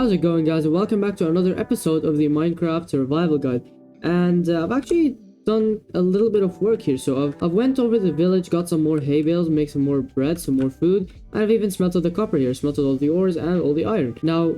How's it going, guys, and welcome back to another episode of the Minecraft survival guide. And I've actually done a little bit of work here. So I've went over the village, got some more hay bales, make some more bread, some more food, and I've even smelted the copper here, smelted all the ores and all the iron. Now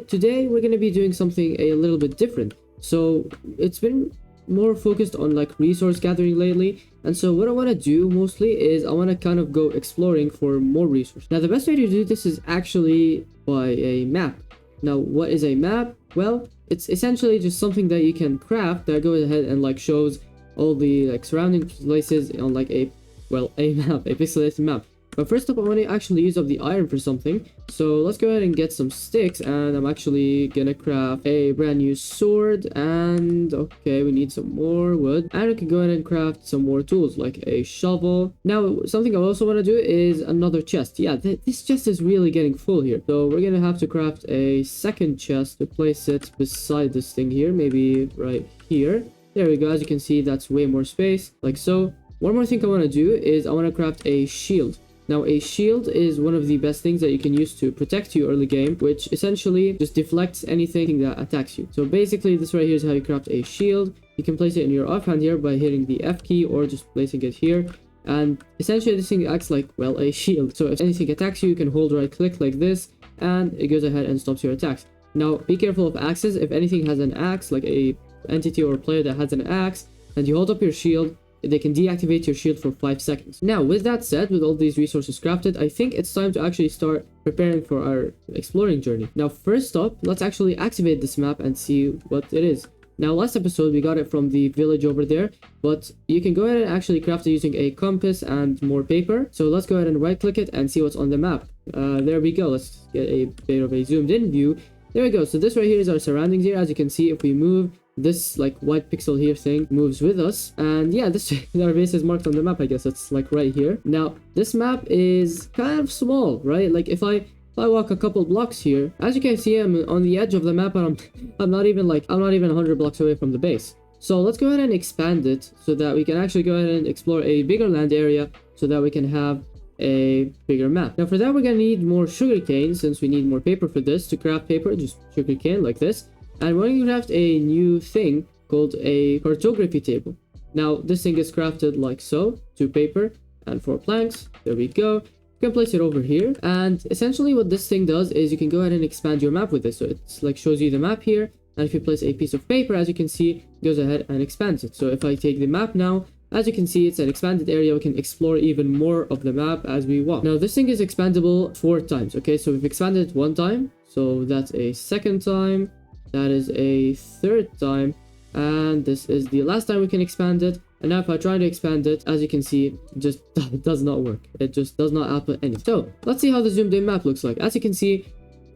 today we're going to be doing something a little bit different. So it's been more focused on like resource gathering lately, and so what I want to do mostly is I want to kind of go exploring for more resources. Now the best way to do this is actually by a map. Now what is a map? Well, it's essentially just something that you can craft that goes ahead and like shows all the like surrounding places on like a map, a pixelated map. But first up, I want to actually use up the iron for something. So let's go ahead and get some sticks, and I'm actually gonna craft a brand new sword. And okay, we need some more wood, and we can go ahead and craft some more tools like a shovel. Now something I also want to do is another chest. Yeah, this chest is really getting full here, so we're gonna have to craft a second chest to place it beside this thing here, maybe right here. There we go. As you can see, that's way more space, like so. One more thing I want to do is I want to craft a shield. Now a shield is one of the best things that you can use to protect you early game, which essentially just deflects anything that attacks you. So basically this right here is how you craft a shield. You can place it in your offhand here by hitting the F key or just placing it here. And essentially this thing acts like, well, a shield. So if anything attacks you, you can hold right click like this and it goes ahead and stops your attacks. Now be careful of axes. If anything has an axe, like a entity or player that has an axe, and you hold up your shield, they can deactivate your shield for 5 seconds. Now, with that said, with all these resources crafted, I think it's time to actually start preparing for our exploring journey. Now, first up, let's actually activate this map and see what it is. Now, last episode, we got it from the village over there, but you can go ahead and actually craft it using a compass and more paper. So let's go ahead and right-click it and see what's on the map. There we go. Let's get a bit of a zoomed-in view. There we go. So this right here is our surroundings here. As you can see, if we move, this like white pixel here thing moves with us, and yeah, this our base is marked on the map. I guess it's like right here. Now this map is kind of small, right? Like if I walk a couple blocks here, as you can see, I'm on the edge of the map, and I'm not even 100 blocks away from the base. So let's go ahead and expand it so that we can actually go ahead and explore a bigger land area, so that we can have a bigger map. Now for that, we're gonna need more sugarcane, since we need more paper for this. To craft paper, just sugarcane like this. And we're going to craft a new thing called a cartography table. Now this thing is crafted like so, 2 paper and 4 planks. There we go. You can place it over here, and essentially what this thing does is you can go ahead and expand your map with this. So it's like shows you the map here, and if you place a piece of paper, as you can see, it goes ahead and expands it. So if I take the map now, as you can see, it's an expanded area. We can explore even more of the map as we walk. Now this thing is expandable 4 times. Okay, so we've expanded it 1 time, so that's a 2nd time. That is a 3rd time, and this is the last time we can expand it. And now if I try to expand it, as you can see, it just does not work. It just does not output anything. So let's see how the zoomed in map looks like. As you can see,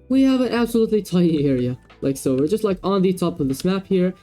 we have an absolutely tiny area, like so. We're just like on the top of this map here.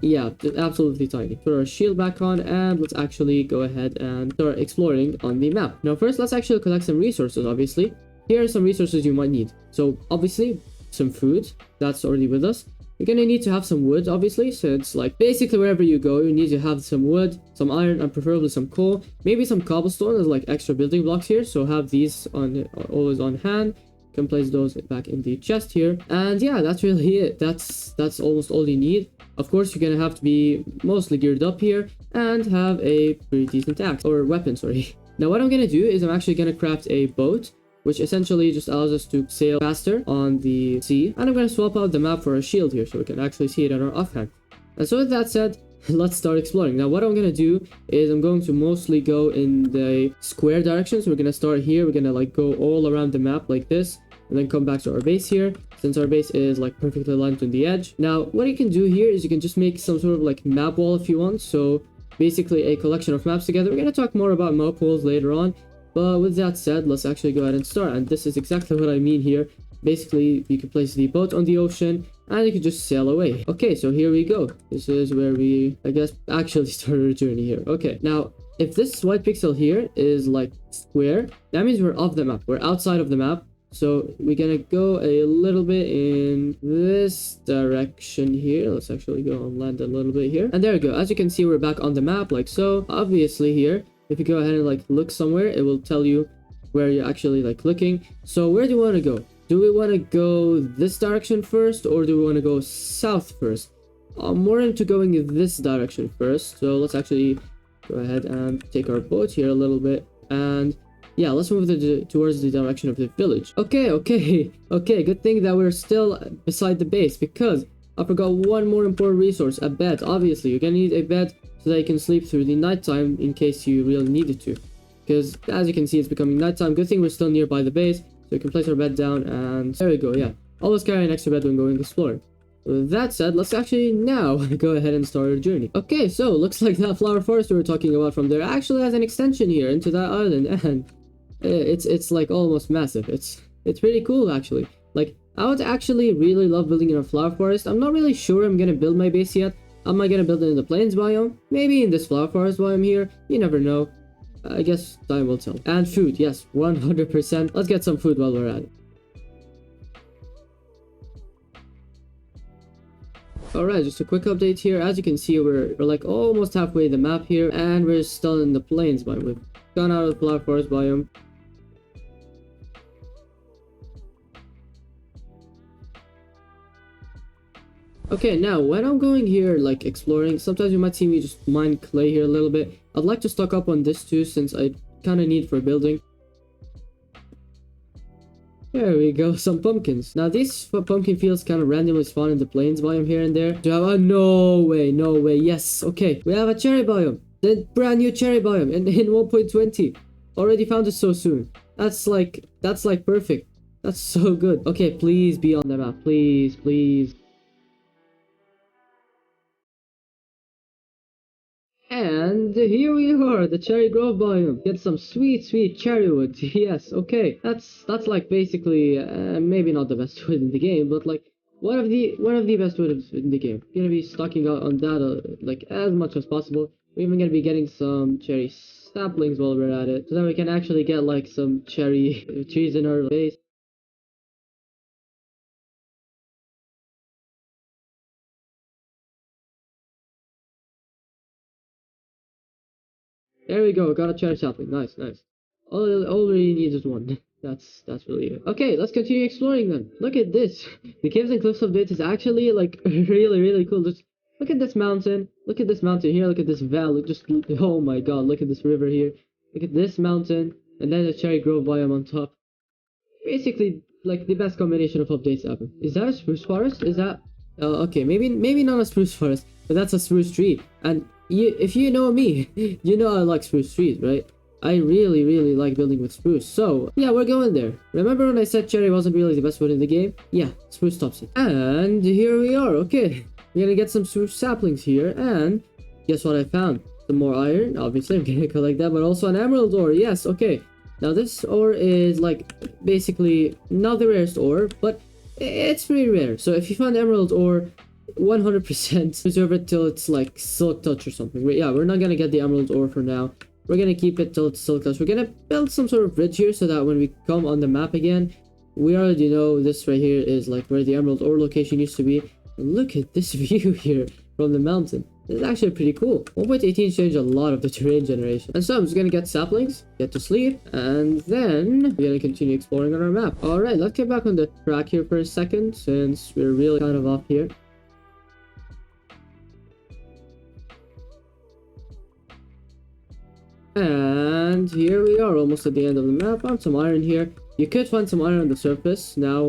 Yeah, absolutely tiny. Put our shield back on, and let's actually go ahead and start exploring on the map. Now first, let's actually collect some resources. Obviously, here are some resources you might need. So obviously some food, that's already with us. You're gonna need to have some wood, obviously, so it's like basically wherever you go, you need to have some wood, some iron, and preferably some coal, maybe some cobblestone as like extra building blocks here. So have these on always on hand. You can place those back in the chest here, and yeah, that's really it. That's almost all you need. Of course, you're gonna have to be mostly geared up here and have a pretty decent axe or weapon, sorry. Now what I'm gonna do is I'm actually gonna craft a boat, which essentially just allows us to sail faster on the sea. And I'm going to swap out the map for a shield here, so we can actually see it on our offhand. And so with that said, let's start exploring. Now what I'm going to do is I'm going to mostly go in the square direction. So we're going to start here. We're going to like go all around the map like this, and then come back to our base here, since our base is like perfectly aligned on the edge. Now what you can do here is you can just make some sort of like map wall if you want. So basically a collection of maps together. We're going to talk more about map walls later on. But with that said, let's actually go ahead and start. And this is exactly what I mean here. Basically, you can place the boat on the ocean, and you can just sail away. Okay, so here we go. This is where we, I guess, actually started our journey here. Okay, now, if this white pixel here is like square, that means we're off the map. We're outside of the map. So we're gonna go a little bit in this direction here. Let's actually go and land a little bit here. And there we go. As you can see, we're back on the map like so. Obviously here, if you go ahead and like look somewhere, it will tell you where you're actually like looking. So where do you want to go? Do do we want to go this direction first, or do we want to go south first? I'm more into going in this direction first, so let's actually go ahead and take our boat here a little bit, and yeah, let's move towards the direction of the village. Okay, good thing that we're still beside the base, because I forgot one more important resource, a bed. Obviously, you're gonna need a bed so that you can sleep through the nighttime in case you really needed to. Because as you can see, it's becoming nighttime. Good thing we're still nearby the base, so we can place our bed down, and there we go, yeah. Always carry an extra bed when going exploring. With that said, let's actually now go ahead and start our journey. Okay, so looks like that flower forest we were talking about from there actually has an extension here into that island, and it's like almost massive. It's pretty cool actually. Like, I would actually really love building in a flower forest. I'm not really sure I'm gonna build my base yet. Am I gonna build it in the plains biome? Maybe in this flower forest biome here. You never know. I guess time will tell. And food, yes, 100%. Let's get some food while we're at it. Alright, just a quick update here. As you can see, we're like almost halfway the map here, and we're still in the plains biome. We've gone out of the flower forest biome. Okay, now when I'm going here like exploring, sometimes you might see me just mine clay here a little bit. I'd like to stock up on this too, since I kind of need for building. There we go, some pumpkins. Now these pumpkin fields kind of randomly spawn in the plains biome here and there. No way, yes, okay. We have a cherry biome, the brand new cherry biome in 1.20. Already found it so soon. That's like perfect. That's so good. Okay, please be on the map, please. And here we are, the cherry grove biome. Get some sweet cherry wood. Yes, okay. That's like basically maybe not the best wood in the game, but like one of the best woods in the game. Gonna be stocking out on that like as much as possible. We're even gonna be getting some cherry saplings while we're at it, so that we can actually get like some cherry trees in our base. There we go, got a cherry sapling. Nice. All we need is one. That's really it. Okay, let's continue exploring then. Look at this. The caves and cliffs update is actually like really cool. Just look at this mountain. Look at this mountain here. Look at this valley. Just oh my god. Look at this river here. Look at this mountain, and then the cherry grove biome on top. Basically, like the best combination of updates ever. Is that a spruce forest? Is that? Okay, maybe not a spruce forest, but that's a spruce tree. And if you know me, you know I like spruce trees, right? I really like building with spruce. So yeah, we're going there. Remember when I said cherry wasn't really the best wood in the game? Yeah, spruce tops it. And here we are. Okay, we're gonna get some spruce saplings here, and guess what I found? Some more iron. Obviously, I'm gonna collect that, but also an emerald ore. Yes, okay. Now this ore is like basically not the rarest ore, but it's pretty rare. So if you find emerald ore, 100% preserve it till it's like silk touch or something. Yeah, we're not gonna get the emerald ore for now. We're gonna keep it till it's silk touch. We're gonna build some sort of bridge here so that when we come on the map again, we already know this right here is like where the emerald ore location used to be. And look at this view here from the mountain. This is actually pretty cool. 1.18 changed a lot of the terrain generation. And so I'm just gonna get saplings, get to sleep, and then we're gonna continue exploring on our map. Alright, let's get back on the track here for a second, since we're really kind of off here. And here we are, almost at the end of the map. Found some iron here. You could find some iron on the surface now,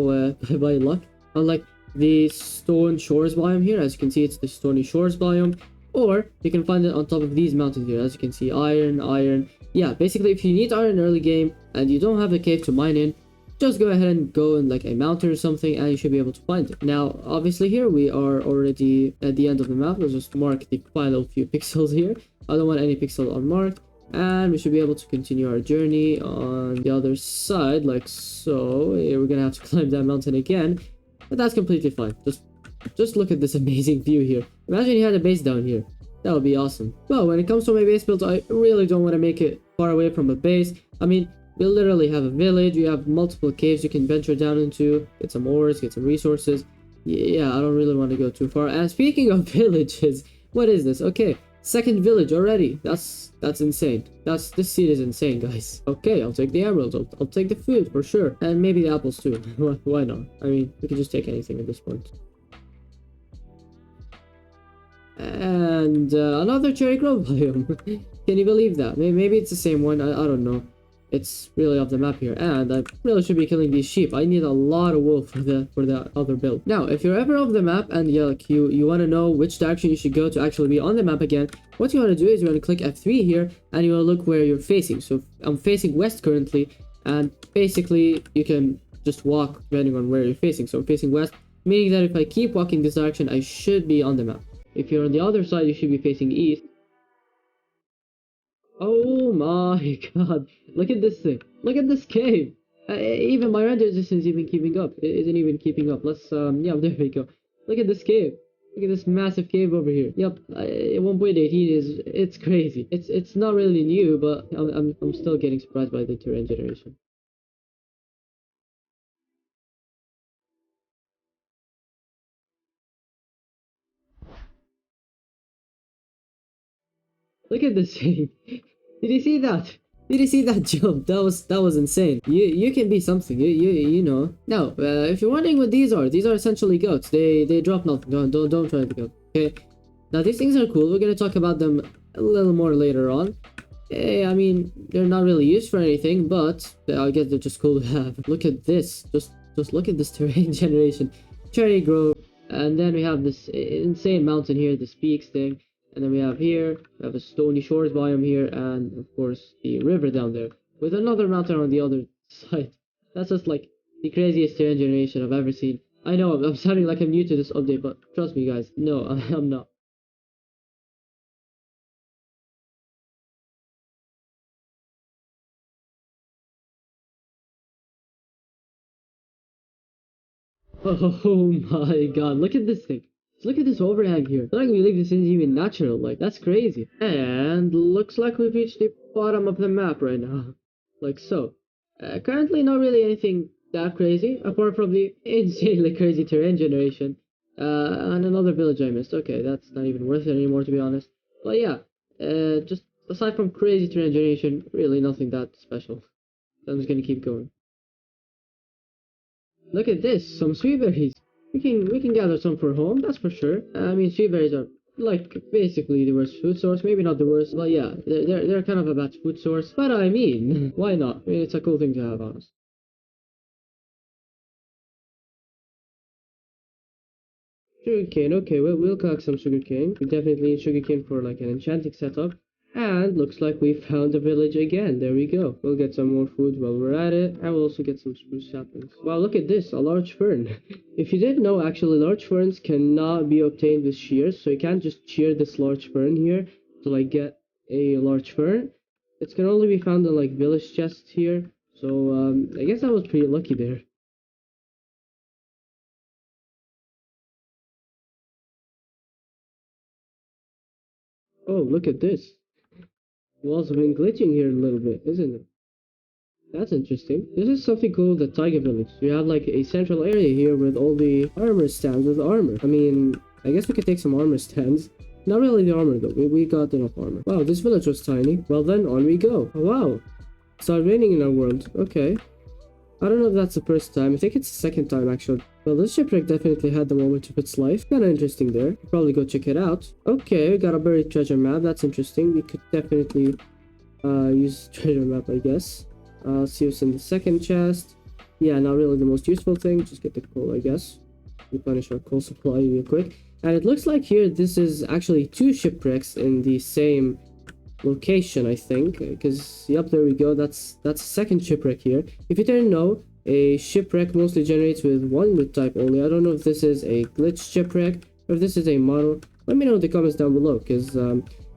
by luck. Unlike the stone shores biome here, as you can see, it's the stony shores biome. Or you can find it on top of these mountains here, as you can see, iron. Yeah, basically, if you need iron early game and you don't have a cave to mine in, just go ahead and go in like a mountain or something, and you should be able to find it. Now, obviously, here we are already at the end of the map. Let's just mark the final few pixels here. I don't want any pixel unmarked. And we should be able to continue our journey on the other side, like so. We're gonna have to climb that mountain again, but that's completely fine. Just look at this amazing view here. Imagine you had a base down here. That would be awesome. Well, when it comes to my base build, I really don't want to make it far away from a base. I mean, we literally have a village. You have multiple caves you can venture down into, get some ores, get some resources. Yeah, I don't really want to go too far. And speaking of villages, what is this? Okay, Second village already. That's insane. This seed is insane, guys. Okay, I'll take the emeralds. I'll take the food for sure, and maybe the apples too. Why not? I mean, we can just take anything at this point. And another cherry grove biome. Can you believe that? Maybe it's the same one. I don't know. It's really off the map here, and I really should be killing these sheep. I need a lot of wool for the other build. Now, if you're ever off the map and you want to know which direction you should go to actually be on the map again, what you want to do is you want to click F3 here, and you want to look where you're facing. So I'm facing west currently, and basically you can just walk depending on where you're facing. So I'm facing west, meaning that if I keep walking this direction, I should be on the map. If you're on the other side, you should be facing east. Oh my god, look at this thing. Look at this cave. Even my render isn't even keeping up. It isn't even keeping up. Let's, yeah, there we go. Look at this cave. Look at this massive cave over here. Yep, 1.18 it's crazy. It's not really new, but I'm still getting surprised by the terrain generation. Look at this thing. Did you see that? Did you see that jump? That was insane. You can be something. You know. Now, if you're wondering what these are essentially goats. They drop nothing. Don't try to go. Okay. Now these things are cool. We're gonna talk about them a little more later on. I mean, they're not really used for anything, but I guess they're just cool to have. Look at this. Just look at this terrain generation. Cherry grove, and then we have this insane mountain here, this peaks thing. And then we have a stony shores biome here, and of course the river down there, with another mountain on the other side. That's just like the craziest terrain generation I've ever seen. I know, I'm sounding like I'm new to this update, but trust me guys, no, I'm not. Oh my god, look at this thing. Look at this overhang here. I don't believe this isn't even natural. Like, that's crazy. And looks like we've reached the bottom of the map right now. Like so. Currently not really anything that crazy, apart from the insanely crazy terrain generation. And another village I missed. Okay, that's not even worth it anymore, to be honest. But yeah, just aside from crazy terrain generation, really nothing that special. So I'm just gonna keep going. Look at this, some sweet berries. We can gather some for home, that's for sure. I mean, sweet berries are like basically the worst food source. Maybe not the worst, but yeah, they're kind of a bad food source. But I mean, why not? I mean, it's a cool thing to have, honest. Sugarcane, okay, we'll collect some sugarcane. We definitely need sugarcane for like an enchanting setup. And looks like we found a village again. There we go. We'll get some more food while we're at it. And we'll also get some spruce saplings. Wow, look at this, a large fern. If you didn't know, actually, large ferns cannot be obtained with shears. So you can't just shear this large fern here to like get a large fern. It can only be found in like village chests here. So I guess I was pretty lucky there. Oh, look at this. Walls have been glitching here a little bit, isn't it? That's interesting. This is something called the Tiger Village. We have like a central area here with all the armor stands with armor. I mean, I guess we could take some armor stands. Not really the armor though. We got enough armor. Wow, this village was tiny. Well then, on we go. Oh, wow. It started raining in our world. Okay. I don't know if that's the first time. I think it's the second time actually. Well, this shipwreck definitely had the moment of its life. Kinda interesting there. Probably go check it out. Okay, we got a buried treasure map. That's interesting. We could definitely use treasure map, I guess. See what's in the second chest. Yeah, not really the most useful thing. Just get the coal, I guess. Replenish our coal supply real quick. And it looks like here this is actually two shipwrecks in the same location, I think. Because, yep, there we go. That's a second shipwreck here. If you didn't know, a shipwreck mostly generates with one loot type only. I don't know if this is a glitch shipwreck or if this is a model. Let me know in the comments down below. Because,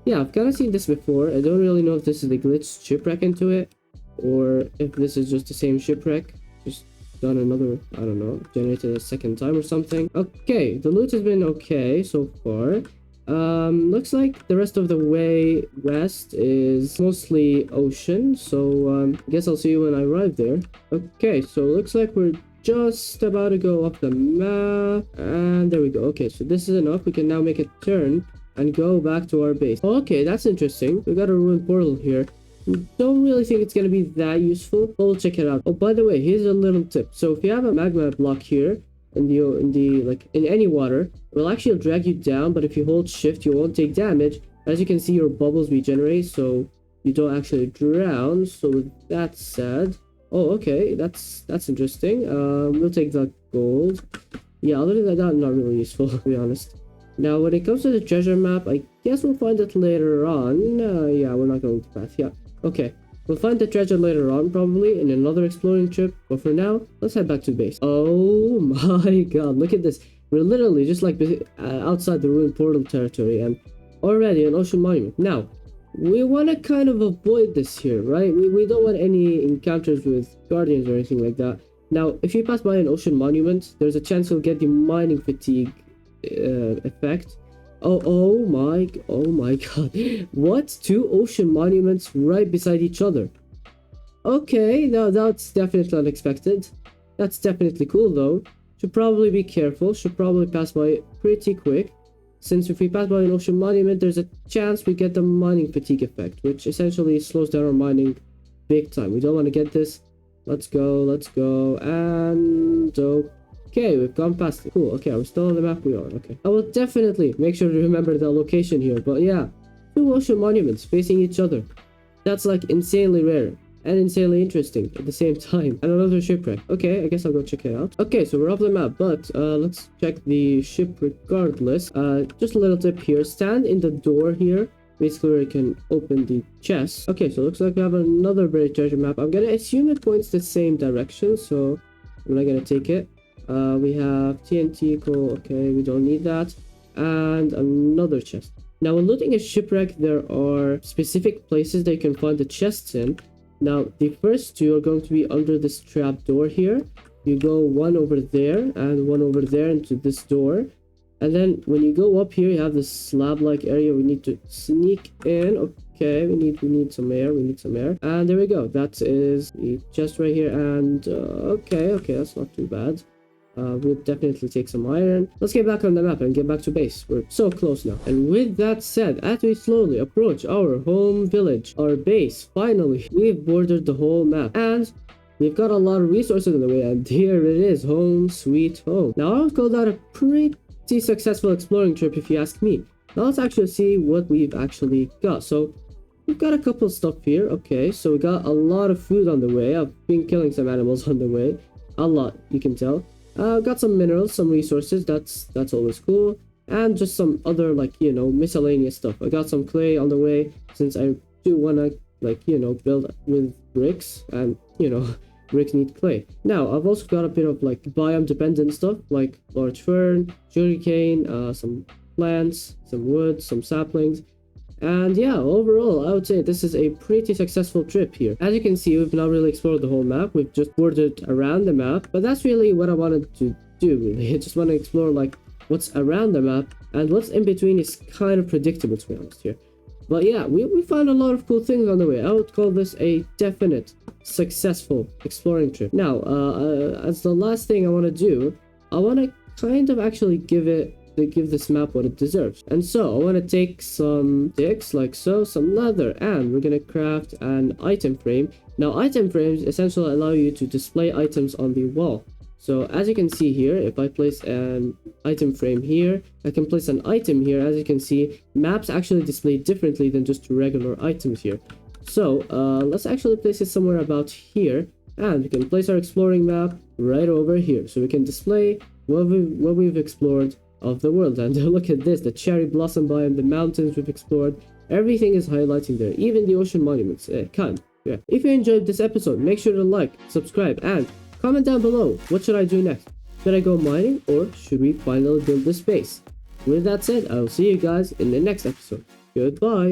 yeah, I've kind of seen this before. I don't really know if this is a glitch shipwreck into it, or if this is just the same shipwreck, just done another, I don't know, generated a second time or something. Okay, the loot has been okay so far. Looks like the rest of the way west is mostly ocean, so I guess I'll see you when I arrive there. Okay, so looks like we're just about to go off the map, and there we go. Okay, so this is enough. We can now make a turn and go back to our base. Okay, that's interesting. We got a ruined portal here. Don't really think it's gonna be that useful, but we'll check it out. Oh, by the way, here's a little tip. So if you have a magma block here in any water, it will actually drag you down, but if you hold shift, you won't take damage. As you can see, your bubbles regenerate, so you don't actually drown. So with that said, oh, okay, that's interesting. We'll take the gold. Yeah, other than that, not really useful, to be honest. Now, when it comes to the treasure map, I guess we'll find it later on. Yeah, we're not going to path. Yeah, okay. We'll find the treasure later on, probably, in another exploring trip. But for now, let's head back to base. Oh my god, look at this. We're literally just like outside the ruined portal territory, and already an ocean monument. Now, we want to kind of avoid this here, right? We don't want any encounters with guardians or anything like that. Now, if you pass by an ocean monument, there's a chance you'll get the mining fatigue effect. Oh my god. What? Two ocean monuments right beside each other. Okay, now that's definitely unexpected. That's definitely cool though. Should probably be careful. Should probably pass by pretty quick. Since if we pass by an ocean monument, there's a chance we get the mining fatigue effect, which essentially slows down our mining big time. We don't want to get this. Let's go, and okay, we've gone past it. Cool, okay, are we still on the map? We are, okay. I will definitely make sure to remember the location here, but yeah, two ocean monuments facing each other. That's like insanely rare and insanely interesting at the same time. And another shipwreck. Okay, I guess I'll go check it out. Okay, so we're off the map, but let's check the ship regardless. Just a little tip here. Stand in the door here. Basically where you can open the chest. Okay, so it looks like we have another buried treasure map. I'm gonna assume it points the same direction, so I'm not gonna take it. We have TNT, cool, okay, we don't need that. And another chest. Now, when looting a shipwreck, there are specific places that you can find the chests in. Now, the first two are going to be under this trap door here. You go one over there and one over there into this door. And then when you go up here, you have this slab-like area. We need to sneak in. Okay, we need some air. And there we go. That is the chest right here. And okay, that's not too bad. We'll definitely take some iron. Let's get back on the map and get back to base. We're so close now. And with that said, as we slowly approach our home village, our base, finally, we've bordered the whole map. And we've got a lot of resources in the way. And here it is, home sweet home. Now, I would call that a pretty successful exploring trip if you ask me. Now let's actually see what we've actually got. So we've got a couple stuff here. Okay, so we got a lot of food on the way. I've been killing some animals on the way, a lot, you can tell. Got some minerals, some resources. That's always cool. And just some other, like, you know, miscellaneous stuff. I got some clay on the way, since I do want to, like, you know, build with bricks, and you know, bricks need clay. Now, I've also got a bit of like biome dependent stuff like large fern, sugarcane, some plants, some wood, some saplings. And yeah, overall, I would say this is a pretty successful trip here. As you can see, we've not really explored the whole map. We've just bordered around the map, but that's really what I wanted to do, really. I just want to explore like what's around the map, and what's in between is kind of predictable, to be honest here. But yeah, we found a lot of cool things on the way. I would call this a definite successful exploring trip. Now, as the last thing I want to do, I want to kind of actually give this map what it deserves. And so I want to take some sticks like so, some leather, and we're gonna craft an item frame. Now, item frames essentially allow you to display items on the wall. So as you can see here, if I place an item frame here, I can place an item here. As you can see, maps actually display differently than just regular items here. So let's actually place it somewhere about here, and we can place our exploring map right over here, so we can display what we've explored of the world. And look at this, the cherry blossom biome, the mountains we've explored, everything is highlighting there, even the ocean monuments. Yeah. If you enjoyed this episode, make sure to like, subscribe, and comment down below, what should I do next? Should I go mining, or should we finally build this base? With that said, I will see you guys in the next episode. Goodbye!